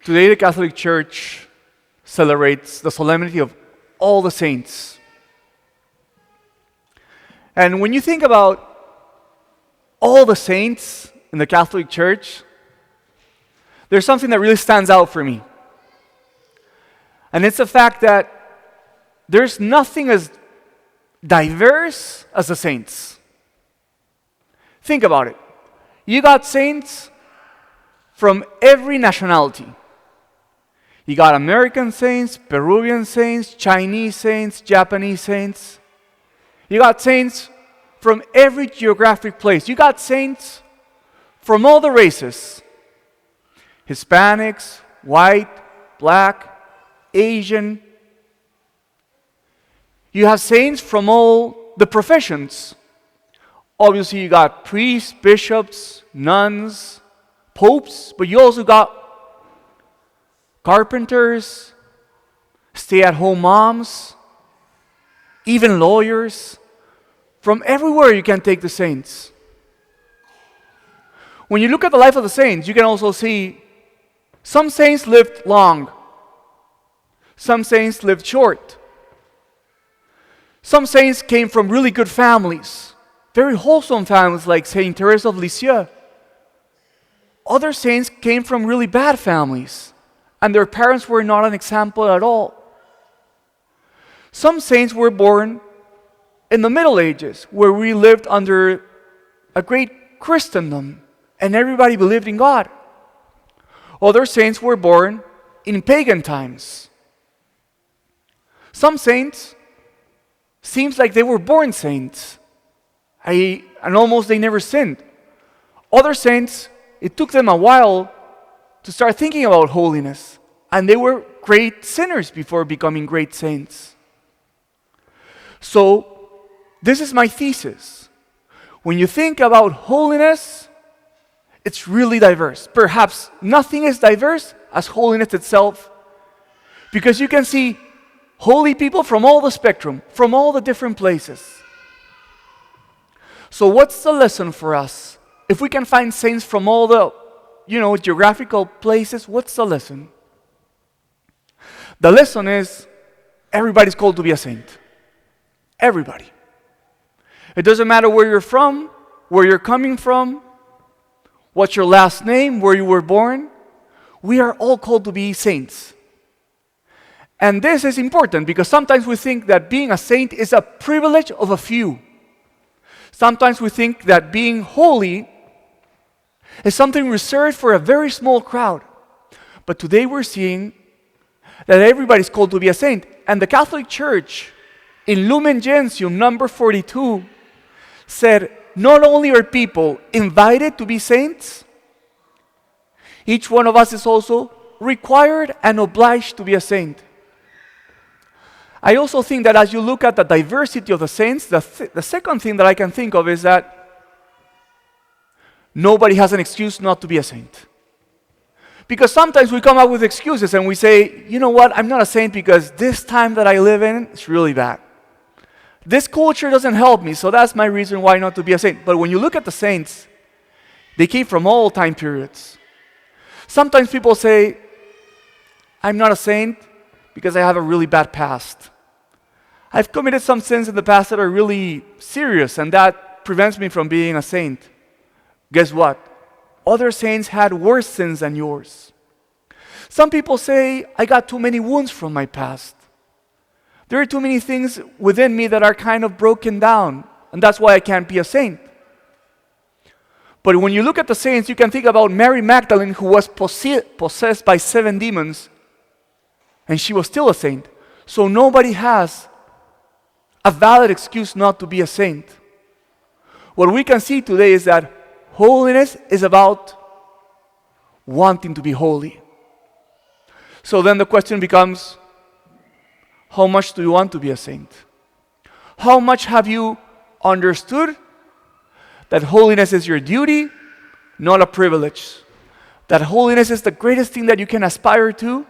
Today, the Catholic Church celebrates the Solemnity of All the Saints. And when you think about all the saints in the Catholic Church, there's something that really stands out for me. And it's the fact that there's nothing as diverse as the saints. Think about it. You got saints from every nationality. You got American saints, Peruvian saints, Chinese saints, Japanese saints. You got saints from every geographic place. You got saints from all the races. Hispanics, white, black, Asian. You have saints from all the professions. Obviously, you got priests, bishops, nuns, popes, but you also got carpenters, stay-at-home moms, even lawyers. From everywhere you can take the saints. When you look at the life of the saints, you can also see some saints lived long. Some saints lived short. Some saints came from really good families, very wholesome families like Saint Teresa of Lisieux. Other saints came from really bad families, and their parents were not an example at all. Some saints were born in the Middle Ages, where we lived under a great Christendom, and everybody believed in God. Other saints were born in pagan times. Some saints seems like they were born saints, and almost they never sinned. Other saints, it took them a while to start thinking about holiness, and they were great sinners before becoming great saints. So, this is my thesis. When you think about holiness, it's really diverse. Perhaps nothing is diverse as holiness itself, because you can see holy people from all the spectrum, from all the different places. So what's the lesson for us? If we can find saints from all the, geographical places, what's the lesson? The lesson is everybody's called to be a saint. Everybody. It doesn't matter where you're from, where you're coming from, what's your last name, where you were born. We are all called to be saints. And this is important because sometimes we think that being a saint is a privilege of a few. Sometimes we think that being holy is something reserved for a very small crowd. But today we're seeing that everybody's called to be a saint. And the Catholic Church, in Lumen Gentium number 42, said not only are people invited to be saints, each one of us is also required and obliged to be a saint. I also think that as you look at the diversity of the saints, the second thing that I can think of is that nobody has an excuse not to be a saint. Because sometimes we come up with excuses and we say, you know what, I'm not a saint because this time that I live in is really bad. This culture doesn't help me, so that's my reason why not to be a saint. But when you look at the saints, they came from all time periods. Sometimes people say, I'm not a saint because I have a really bad past. I've committed some sins in the past that are really serious, and that prevents me from being a saint. Guess what? Other saints had worse sins than yours. Some people say, I got too many wounds from my past. There are too many things within me that are kind of broken down, and that's why I can't be a saint. But when you look at the saints, you can think about Mary Magdalene, who was possessed by 7 demons, and she was still a saint. So nobody has a valid excuse not to be a saint. What we can see today is that holiness is about wanting to be holy. So then the question becomes, how much do you want to be a saint? How much have you understood that holiness is your duty, not a privilege? That holiness is the greatest thing that you can aspire to,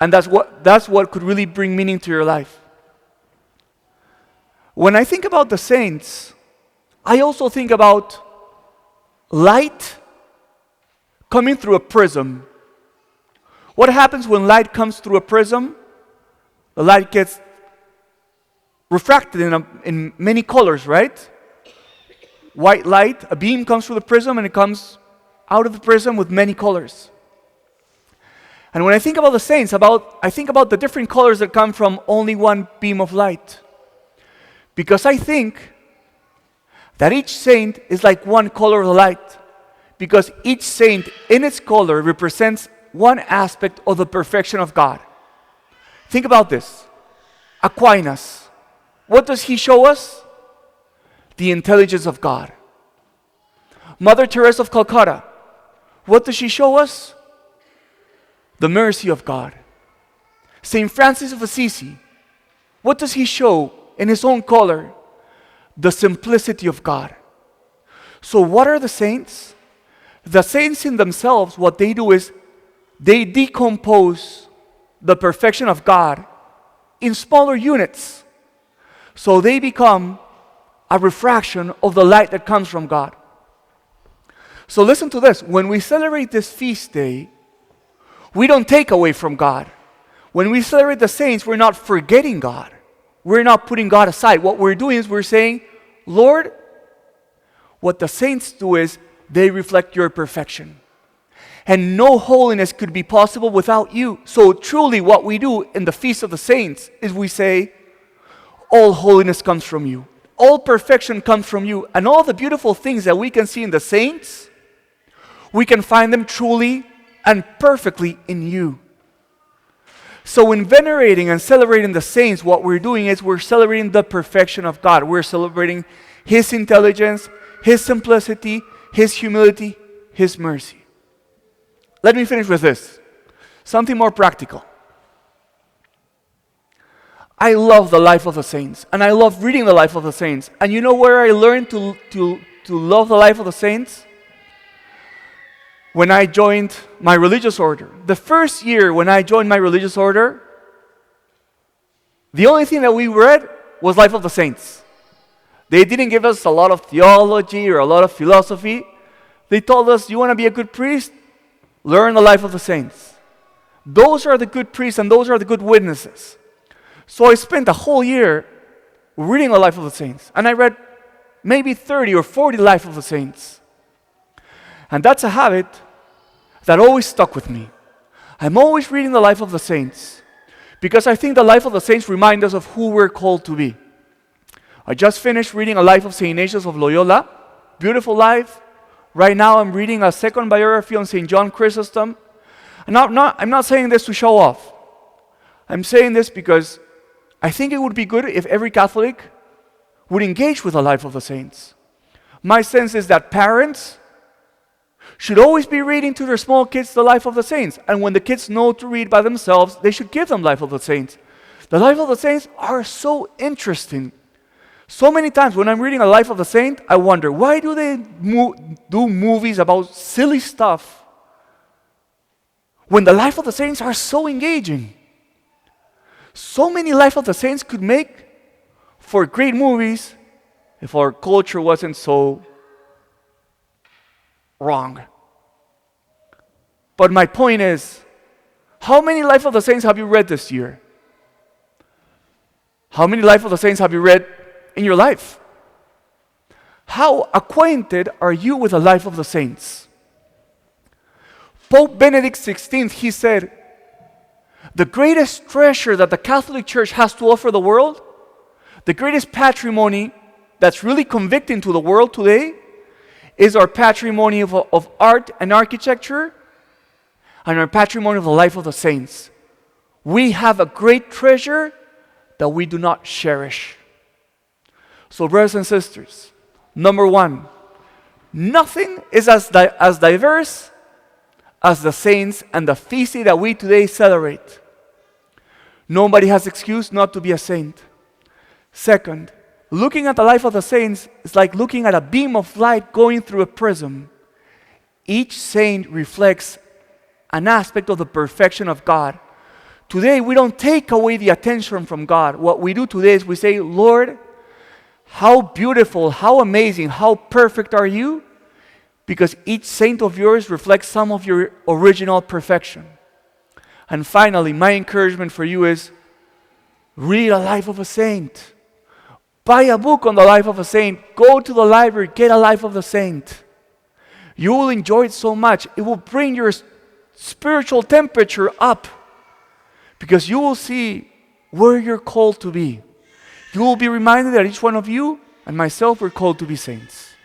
and that's what could really bring meaning to your life. When I think about the saints, I also think about light coming through a prism. What happens when light comes through a prism? The light gets refracted in many colors, right? White light, a beam comes through the prism and it comes out of the prism with many colors. And when I think about the saints, I think about the different colors that come from only one beam of light. Because I think that each saint is like one color of the light. Because each saint in its color represents one aspect of the perfection of God. Think about this. Aquinas, what does he show us? The intelligence of God. Mother Teresa of Calcutta, what does she show us? The mercy of God. St. Francis of Assisi, what does he show in his own color? The simplicity of God. So what are the saints? The saints in themselves, what they do is they decompose the perfection of God in smaller units. So they become a refraction of the light that comes from God. So listen to this. When we celebrate this feast day, we don't take away from God. When we celebrate the saints, we're not forgetting God. We're not putting God aside. What we're doing is we're saying, Lord, what the saints do is they reflect your perfection. And no holiness could be possible without you. So truly what we do in the Feast of the Saints is we say, all holiness comes from you. All perfection comes from you. And all the beautiful things that we can see in the saints, we can find them truly and perfectly in you. So in venerating and celebrating the saints, what we're doing is we're celebrating the perfection of God. We're celebrating His intelligence, His simplicity, His humility, His mercy. Let me finish with this. Something more practical. I love the life of the saints, and I love reading the life of the saints. And you know where I learned to love the life of the saints? When I joined my religious order. The first year when I joined my religious order, the only thing that we read was Life of the Saints. They didn't give us a lot of theology or a lot of philosophy. They told us, you want to be a good priest? Learn the life of the saints. Those are the good priests and those are the good witnesses. So I spent a whole year reading the life of the saints. And I read maybe 30 or 40 life of the saints. And that's a habit that always stuck with me. I'm always reading the life of the saints because I think the life of the saints reminds us of who we're called to be. I just finished reading a life of St. Ignatius of Loyola. Beautiful life. Right now I'm reading a second biography on St. John Chrysostom. And I'm not saying this to show off. I'm saying this because I think it would be good if every Catholic would engage with the life of the saints. My sense is that parents should always be reading to their small kids the life of the saints. And when the kids know to read by themselves, they should give them life of the saints. The life of the saints are so interesting. So many times when I'm reading a life of the saint, I wonder, why do they do movies about silly stuff when the life of the saints are so engaging? So many life of the saints could make for great movies if our culture wasn't so wrong. But my point is, how many life of the saints have you read this year? How many life of the saints have you read in your life? How acquainted are you with the life of the saints? Pope Benedict XVI, he said, the greatest treasure that the Catholic Church has to offer the world, the greatest patrimony that's really convicting to the world today, is our patrimony of art and architecture and our patrimony of the life of the saints. We have a great treasure that we do not cherish. So brothers and sisters, number one, nothing is as diverse as the saints and the feast day that we today celebrate. Nobody has excuse not to be a saint. Second, looking at the life of the saints is like looking at a beam of light going through a prism. Each saint reflects an aspect of the perfection of God. Today, we don't take away the attention from God. What we do today is we say, Lord, how beautiful, how amazing, how perfect are you? Because each saint of yours reflects some of your original perfection. And finally, my encouragement for you is read a life of a saint. Buy a book on the life of a saint. Go to the library, get a life of the saint. You will enjoy it so much. It will bring your spiritual temperature up because you will see where you're called to be. You will be reminded that each one of you and myself were called to be saints.